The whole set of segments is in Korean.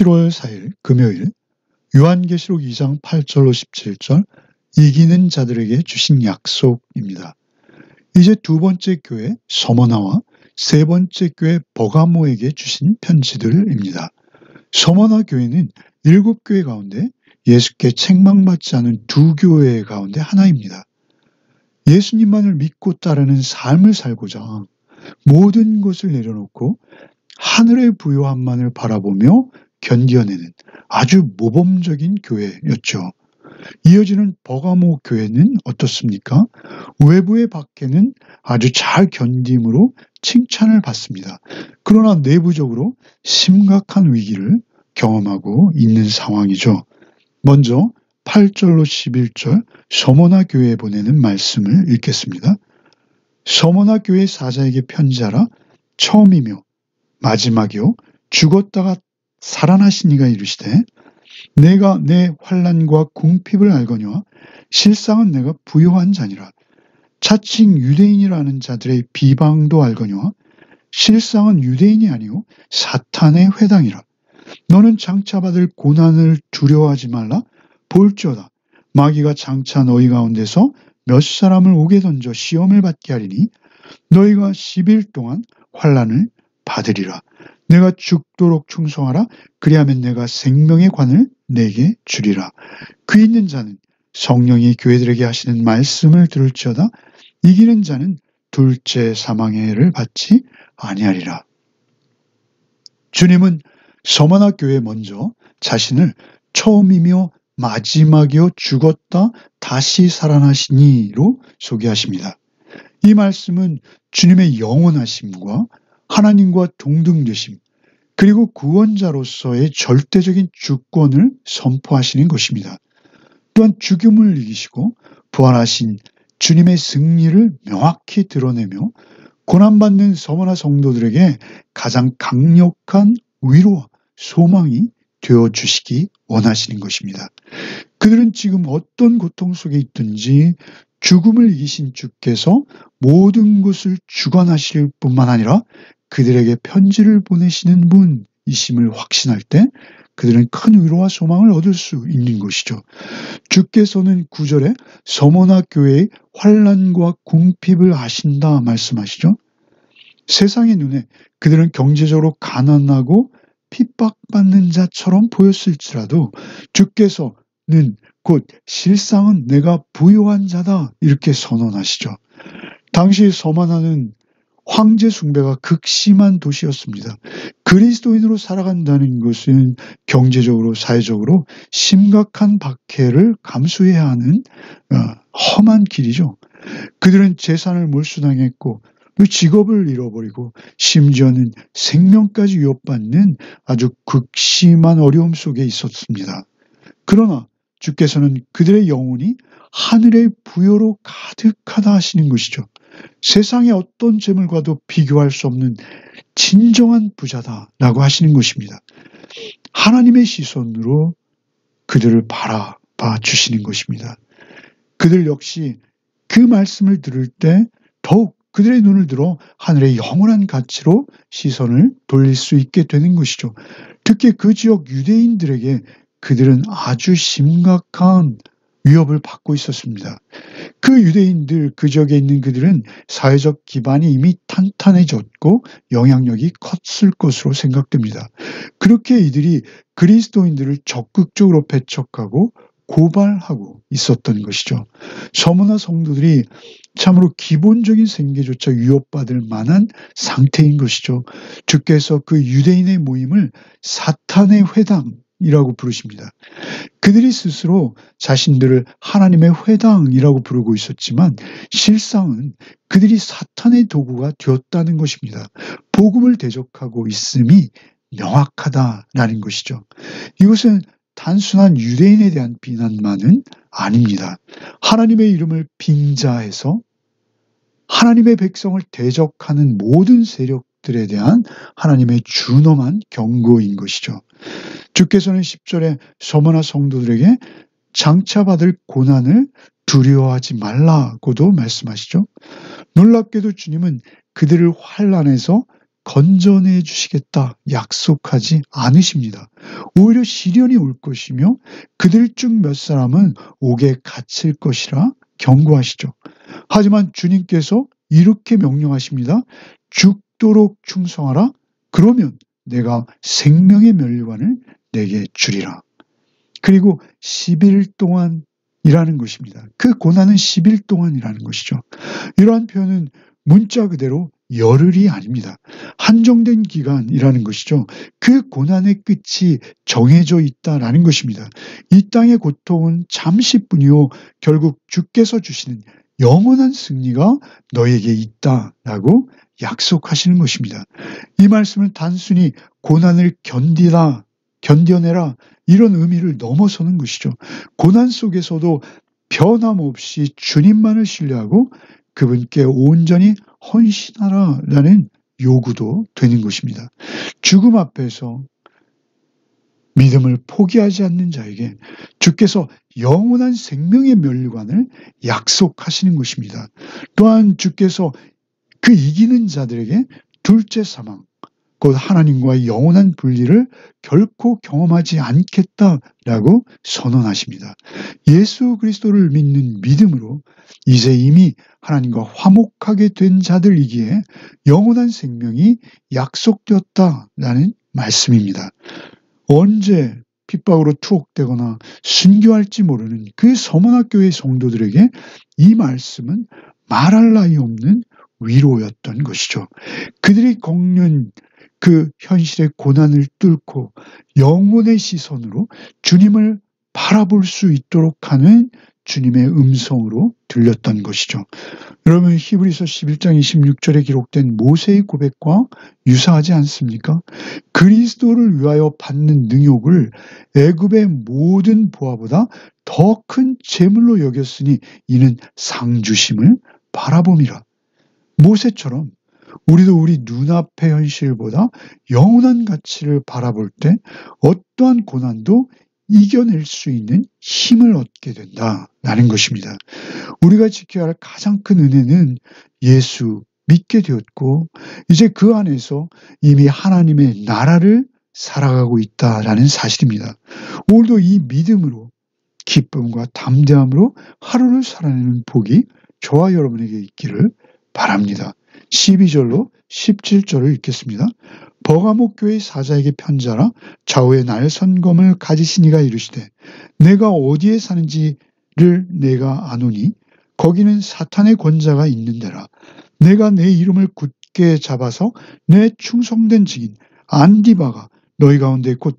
7월 4일 금요일 요한계시록 2장 8절로 17절 이기는 자들에게 주신 약속입니다. 이제 두 번째 교회 서머나와 세 번째 교회 버가모에게 주신 편지들입니다. 서머나 교회는 7교회 가운데 예수께 책망받지 않은 두 교회 가운데 하나입니다. 예수님만을 믿고 따르는 삶을 살고자 모든 것을 내려놓고 하늘의 부요함만을 바라보며 견뎌내는 아주 모범적인 교회였죠. 이어지는 버가모 교회는 어떻습니까? 외부의 밖에는 아주 잘 견딤으로 칭찬을 받습니다. 그러나 내부적으로 심각한 위기를 경험하고 있는 상황이죠. 먼저 8절로 11절 서머나 교회에 보내는 말씀을 읽겠습니다. 서머나 교회 사자에게 편지하라. 처음이며 마지막이요 죽었다가 살아나신 이가 이르시되 내가 내 환난과 궁핍을 알거니와 실상은 내가 부요한 자니라. 차칭 유대인이라는 자들의 비방도 알거니와 실상은 유대인이 아니오 사탄의 회당이라. 너는 장차 받을 고난을 두려워하지 말라. 볼지어다 마귀가 장차 너희 가운데서 몇 사람을 옥에 던져 시험을 받게 하리니 너희가 10일 동안 환난을 받으리라. 내가 죽도록 충성하라. 그리하면 내가 생명의 관을 내게 주리라. 귀 있는 자는 성령이 교회들에게 하시는 말씀을 들을지어다. 이기는 자는 둘째 사망의 해를 받지 아니하리라. 주님은 서머나 교회에 먼저 자신을 처음이며 마지막이요 죽었다 다시 살아나시니로 소개하십니다. 이 말씀은 주님의 영원하심과 하나님과 동등되심 그리고 구원자로서의 절대적인 주권을 선포하시는 것입니다. 또한 죽음을 이기시고 부활하신 주님의 승리를 명확히 드러내며 고난받는 서머나 성도들에게 가장 강력한 위로와 소망이 되어주시기 원하시는 것입니다. 그들은 지금 어떤 고통 속에 있든지 죽음을 이기신 주께서 모든 것을 주관하실 뿐만 아니라 그들에게 편지를 보내시는 분이심을 확신할 때 그들은 큰 위로와 소망을 얻을 수 있는 것이죠. 주께서는 9절에 서머나 교회의 환난과 궁핍을 아신다 말씀하시죠. 세상의 눈에 그들은 경제적으로 가난하고 핍박받는 자처럼 보였을지라도 주께서는 곧 실상은 내가 부요한 자다 이렇게 선언하시죠. 당시 서머나는 황제 숭배가 극심한 도시였습니다. 그리스도인으로 살아간다는 것은 경제적으로 사회적으로 심각한 박해를 감수해야 하는 험한 길이죠. 그들은 재산을 몰수당했고 직업을 잃어버리고 심지어는 생명까지 위협받는 아주 극심한 어려움 속에 있었습니다. 그러나 주께서는 그들의 영혼이 하늘의 부요로 가득하다 하시는 것이죠. 세상의 어떤 재물과도 비교할 수 없는 진정한 부자다라고 하시는 것입니다. 하나님의 시선으로 그들을 바라봐 주시는 것입니다. 그들 역시 그 말씀을 들을 때 더욱 그들의 눈을 들어 하늘의 영원한 가치로 시선을 돌릴 수 있게 되는 것이죠. 특히 그 지역 유대인들에게 그들은 아주 심각한 위협을 받고 있었습니다. 그 유대인들, 그 지역에 있는 그들은 사회적 기반이 이미 탄탄해졌고 영향력이 컸을 것으로 생각됩니다. 그렇게 이들이 그리스도인들을 적극적으로 배척하고 고발하고 있었던 것이죠. 서머나 성도들이 참으로 기본적인 생계조차 위협받을 만한 상태인 것이죠. 주께서 그 유대인의 모임을 사탄의 회당이라고 부르십니다. 그들이 스스로 자신들을 하나님의 회당이라고 부르고 있었지만 실상은 그들이 사탄의 도구가 되었다는 것입니다. 복음을 대적하고 있음이 명확하다라는 것이죠. 이것은 단순한 유대인에 대한 비난만은 아닙니다. 하나님의 이름을 빙자해서 하나님의 백성을 대적하는 모든 세력들에 대한 하나님의 준엄한 경고인 것이죠. 주께서는 10절에 서머나 성도들에게 장차 받을 고난을 두려워하지 말라고도 말씀하시죠. 놀랍게도 주님은 그들을 환난에서 건져내 주시겠다 약속하지 않으십니다. 오히려 시련이 올 것이며 그들 중 몇 사람은 옥에 갇힐 것이라 경고하시죠. 하지만 주님께서 이렇게 명령하십니다. 죽도록 충성하라. 그러면 내가 생명의 멸류관을 내게 주리라. 그리고 10일 동안이라는 것입니다. 그 고난은 10일 동안이라는 것이죠. 이러한 표현은 문자 그대로 열흘이 아닙니다. 한정된 기간이라는 것이죠. 그 고난의 끝이 정해져 있다라는 것입니다. 이 땅의 고통은 잠시뿐이요 결국 주께서 주시는 영원한 승리가 너에게 있다라고 약속하시는 것입니다. 이 말씀은 단순히 고난을 견뎌내라 이런 의미를 넘어서는 것이죠. 고난 속에서도 변함없이 주님만을 신뢰하고 그분께 온전히 헌신하라라는 요구도 되는 것입니다. 죽음 앞에서 믿음을 포기하지 않는 자에게 주께서 영원한 생명의 멸류관을 약속하시는 것입니다. 또한 주께서 그 이기는 자들에게 둘째 사망, 곧 하나님과의 영원한 분리를 결코 경험하지 않겠다라고 선언하십니다. 예수 그리스도를 믿는 믿음으로 이제 이미 하나님과 화목하게 된 자들이기에 영원한 생명이 약속되었다라는 말씀입니다. 언제 핍박으로 투옥되거나 순교할지 모르는 그 서머나 교회 성도들에게 이 말씀은 말할 나위 없는 위로였던 것이죠. 그들이 겪는 그 현실의 고난을 뚫고 영혼의 시선으로 주님을 바라볼 수 있도록 하는 주님의 음성으로 들렸던 것이죠. 여러분 히브리서 11장 26절에 기록된 모세의 고백과 유사하지 않습니까? 그리스도를 위하여 받는 능욕을 애굽의 모든 보화보다 더 큰 재물로 여겼으니 이는 상주심을 바라봄이라. 모세처럼 우리도 우리 눈앞의 현실보다 영원한 가치를 바라볼 때 어떠한 고난도 이겨낼 수 있는 힘을 얻게 된다라는 것입니다. 우리가 지켜야 할 가장 큰 은혜는 예수 믿게 되었고 이제 그 안에서 이미 하나님의 나라를 살아가고 있다라는 사실입니다. 오늘도 이 믿음으로 기쁨과 담대함으로 하루를 살아내는 복이 저와 여러분에게 있기를 바랍니다. 12절로 17절을 읽겠습니다. 버가목 교회 사자에게 편지하라. 좌우에 날선검을 가지신 이가 이르시되 내가 어디에 사는지를 내가 아노니 거기는 사탄의 권자가 있는 데라. 내가 내 이름을 굳게 잡아서 내 충성된 증인 안디바가 너희 가운데 곧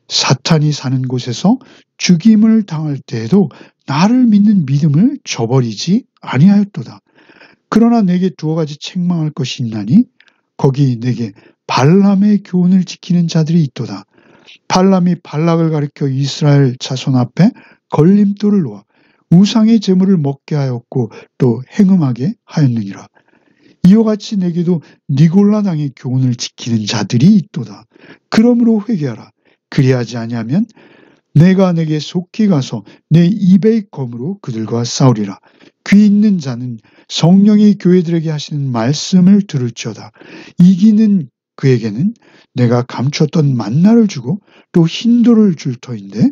사탄이 사는 곳에서 죽임을 당할 때에도 나를 믿는 믿음을 저버리지 아니하였도다. 그러나 내게 두어 가지 책망할 것이 있나니 거기 내게 발람의 교훈을 지키는 자들이 있도다. 발람이 발락을 가리켜 이스라엘 자손 앞에 걸림돌을 놓아 우상의 제물을 먹게 하였고 또 행음하게 하였느니라. 이와 같이 내게도 니골라 당의 교훈을 지키는 자들이 있도다. 그러므로 회개하라. 그리하지 아니하면 내가 내게 속히 가서 내 입의 검으로 그들과 싸우리라. 귀 있는 자는 성령이 교회들에게 하시는 말씀을 들을지어다. 이기는 그에게는 내가 감추었던 만나를 주고 또 흰 돌을 줄 터인데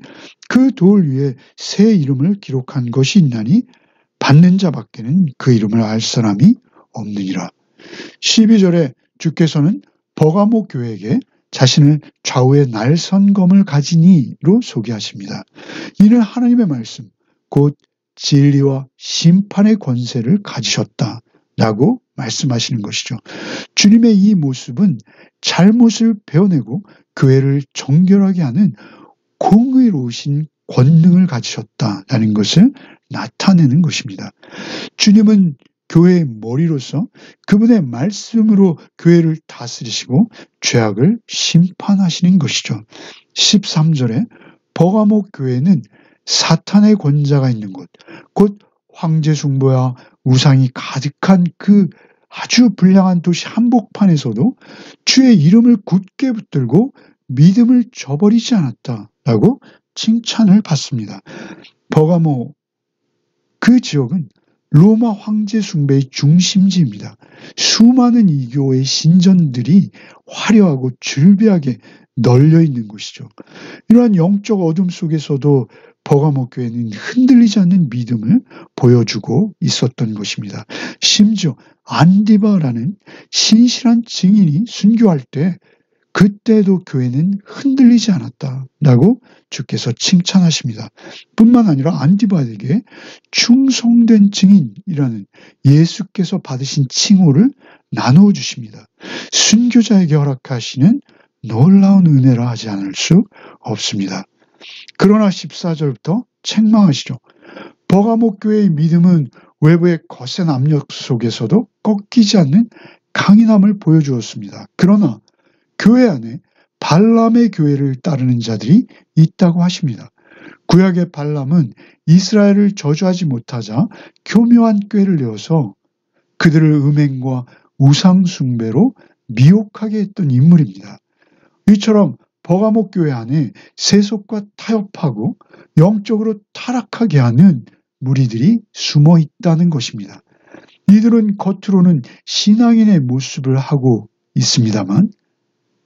그 돌 위에 새 이름을 기록한 것이 있나니 받는 자밖에는 그 이름을 알 사람이 없느니라. 12절에 주께서는 버가모 교회에게 자신을 좌우에 날선검을 가지니로 소개하십니다. 이는 하나님의 말씀, 곧 진리와 심판의 권세를 가지셨다라고 말씀하시는 것이죠. 주님의 이 모습은 잘못을 베어내고 교회를 정결하게 하는 공의로우신 권능을 가지셨다라는 것을 나타내는 것입니다. 주님은 교회의 머리로서 그분의 말씀으로 교회를 다스리시고 죄악을 심판하시는 것이죠. 13절에 버가목 교회는 사탄의 권자가 있는 곳, 곧 황제 숭배와 우상이 가득한 그 아주 불량한 도시 한복판에서도 주의 이름을 굳게 붙들고 믿음을 저버리지 않았다라고 칭찬을 받습니다. 버가모 그 지역은 로마 황제 숭배의 중심지입니다. 수많은 이교의 신전들이 화려하고 즐비하게 널려 있는 곳이죠. 이러한 영적 어둠 속에서도 버가모 교회는 흔들리지 않는 믿음을 보여주고 있었던 것입니다. 심지어 안디바라는 신실한 증인이 순교할 때 그때도 교회는 흔들리지 않았다라고 주께서 칭찬하십니다. 뿐만 아니라 안디바에게 충성된 증인이라는 예수께서 받으신 칭호를 나누어 주십니다. 순교자에게 허락하시는 놀라운 은혜라 하지 않을 수 없습니다. 그러나 14절부터 책망하시죠. 버가모 교회의 믿음은 외부의 거센 압력 속에서도 꺾이지 않는 강인함을 보여주었습니다. 그러나 교회 안에 발람의 교회를 따르는 자들이 있다고 하십니다. 구약의 발람은 이스라엘을 저주하지 못하자 교묘한 꾀를 내어서 그들을 음행과 우상 숭배로 미혹하게 했던 인물입니다. 이처럼 버가모 교회 안에 세속과 타협하고 영적으로 타락하게 하는 무리들이 숨어 있다는 것입니다. 이들은 겉으로는 신앙인의 모습을 하고 있습니다만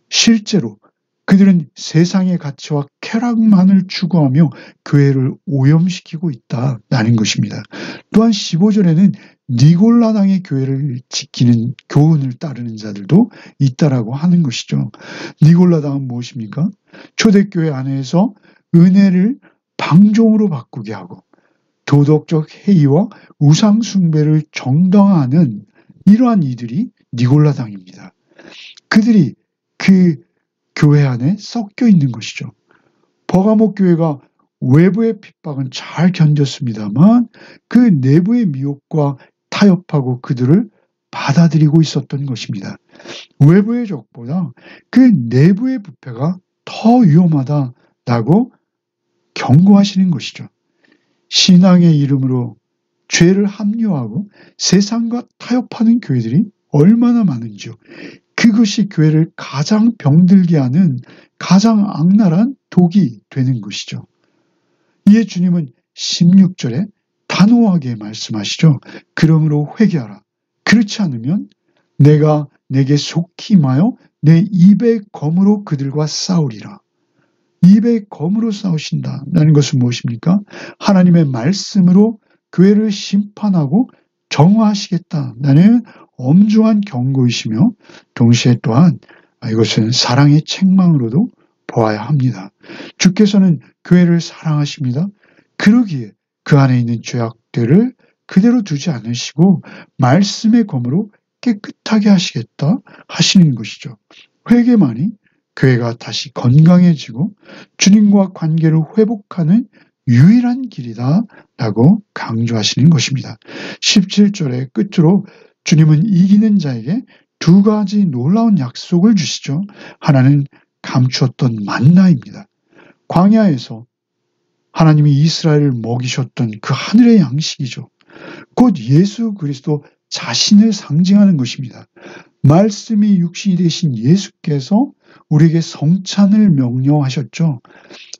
실제로 그들은 세상의 가치와 쾌락만을 추구하며 교회를 오염시키고 있다는 것입니다. 또한 15절에는 니골라당의 교회를 지키는 교훈을 따르는 자들도 있다라고 하는 것이죠. 니골라당은 무엇입니까? 초대교회 안에서 은혜를 방종으로 바꾸게 하고 도덕적 해이와 우상 숭배를 정당화하는 이러한 이들이 니골라당입니다. 그들이 그 교회 안에 섞여 있는 것이죠. 버가모 교회가 외부의 핍박은 잘 견뎠습니다만 그 내부의 미혹과 타협하고 그들을 받아들이고 있었던 것입니다. 외부의 적보다 그 내부의 부패가 더 위험하다라고 경고하시는 것이죠. 신앙의 이름으로 죄를 합리화하고 세상과 타협하는 교회들이 얼마나 많은지요. 그것이 교회를 가장 병들게 하는 가장 악랄한 독이 되는 것이죠. 이에 주님은 16절에 단호하게 말씀하시죠. 그러므로 회개하라. 그렇지 않으면 내가 내게 속히 임하여 내 입의 검으로 그들과 싸우리라. 입의 검으로 싸우신다는 것은 무엇입니까? 하나님의 말씀으로 교회를 심판하고 정화하시겠다는 엄중한 경고이시며 동시에 또한 이것은 사랑의 책망으로도 보아야 합니다. 주께서는 교회를 사랑하십니다. 그러기에 그 안에 있는 죄악들을 그대로 두지 않으시고 말씀의 검으로 깨끗하게 하시겠다 하시는 것이죠. 회개만이 교회가 다시 건강해지고 주님과 관계를 회복하는 유일한 길이다라고 강조하시는 것입니다. 17절의 끝으로 주님은 이기는 자에게 두 가지 놀라운 약속을 주시죠. 하나는 감추었던 만나입니다. 광야에서 하나님이 이스라엘을 먹이셨던 그 하늘의 양식이죠. 곧 예수 그리스도 자신을 상징하는 것입니다. 말씀이 육신이 되신 예수께서 우리에게 성찬을 명령하셨죠.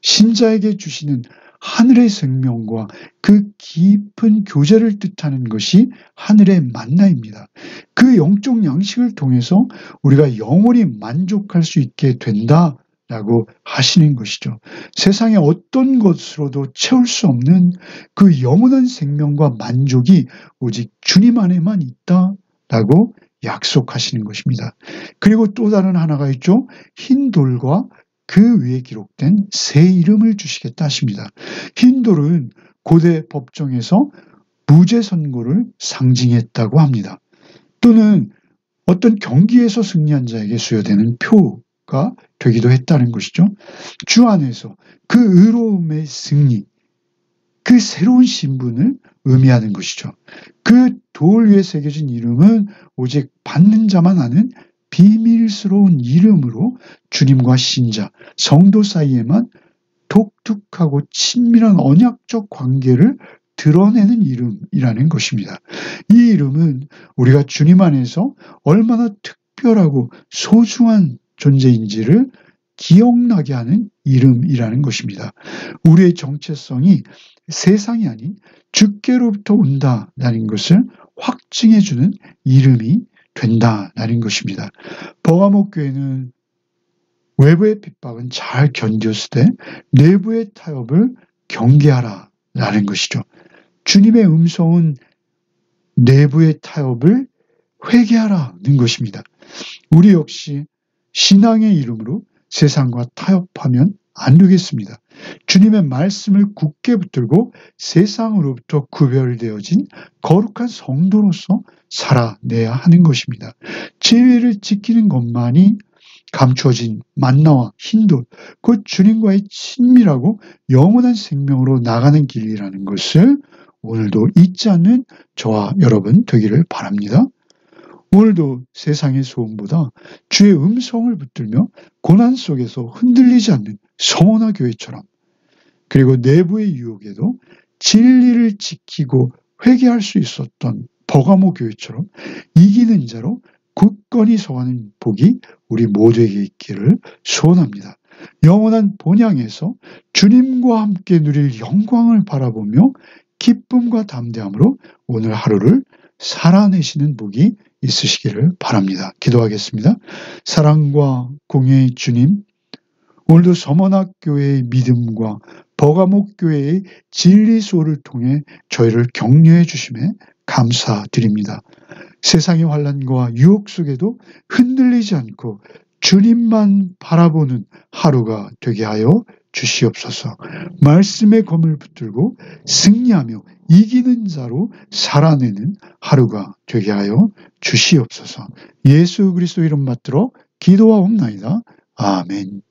신자에게 주시는 하늘의 생명과 그 깊은 교제를 뜻하는 것이 하늘의 만나입니다. 그 영적 양식을 통해서 우리가 영원히 만족할 수 있게 된다라고 하시는 것이죠. 세상의 어떤 것으로도 채울 수 없는 그 영원한 생명과 만족이 오직 주님 안에만 있다라고 약속하시는 것입니다. 그리고 또 다른 하나가 있죠. 흰 돌과 그 위에 기록된 새 이름을 주시겠다 하십니다. 흰 돌은 고대 법정에서 무죄 선고를 상징했다고 합니다. 또는 어떤 경기에서 승리한 자에게 수여되는 표가 되기도 했다는 것이죠. 주 안에서 그 의로움의 승리, 그 새로운 신분을 의미하는 것이죠. 그 돌 위에 새겨진 이름은 오직 받는 자만 아는 비밀스러운 이름으로 주님과 신자, 성도 사이에만 독특하고 친밀한 언약적 관계를 드러내는 이름이라는 것입니다. 이 이름은 우리가 주님 안에서 얼마나 특별하고 소중한 존재인지를 기억나게 하는 이름이라는 것입니다. 우리의 정체성이 세상이 아닌 주께로부터 온다라는 것을 확증해주는 이름이 된다라는 것입니다. 버가모 교회는 외부의 핍박은 잘 견뎠을 때 내부의 타협을 경계하라라는 것이죠. 주님의 음성은 내부의 타협을 회개하라는 것입니다. 우리 역시 신앙의 이름으로 세상과 타협하면 안 되겠습니다. 주님의 말씀을 굳게 붙들고 세상으로부터 구별되어진 거룩한 성도로서 살아내야 하는 것입니다. 진리를 지키는 것만이 감추어진 만나와 흰돌, 곧 주님과의 친밀하고 영원한 생명으로 나가는 길이라는 것을 오늘도 잊지 않는 저와 여러분 되기를 바랍니다. 오늘도 세상의 소음보다 주의 음성을 붙들며 고난 속에서 흔들리지 않는 서머나 교회처럼, 그리고 내부의 유혹에도 진리를 지키고 회개할 수 있었던 버가모 교회처럼 이기는 자로 굳건히 서가는 복이 우리 모두에게 있기를 소원합니다. 영원한 본향에서 주님과 함께 누릴 영광을 바라보며 기쁨과 담대함으로 오늘 하루를 살아내시는 복이 있으시기를 바랍니다. 기도하겠습니다. 사랑과 공의의 주님, 오늘도 서머나교회의 믿음과 버가목교회의 진리수호를 통해 저희를 격려해 주심에 감사드립니다. 세상의 환난과 유혹 속에도 흔들리지 않고 주님만 바라보는 하루가 되게 하여 주시옵소서. 말씀의 검을 붙들고 승리하며 이기는 자로 살아내는 하루가 되게 하여 주시옵소서. 예수 그리스도 이름 받들어 기도하옵나이다. 아멘.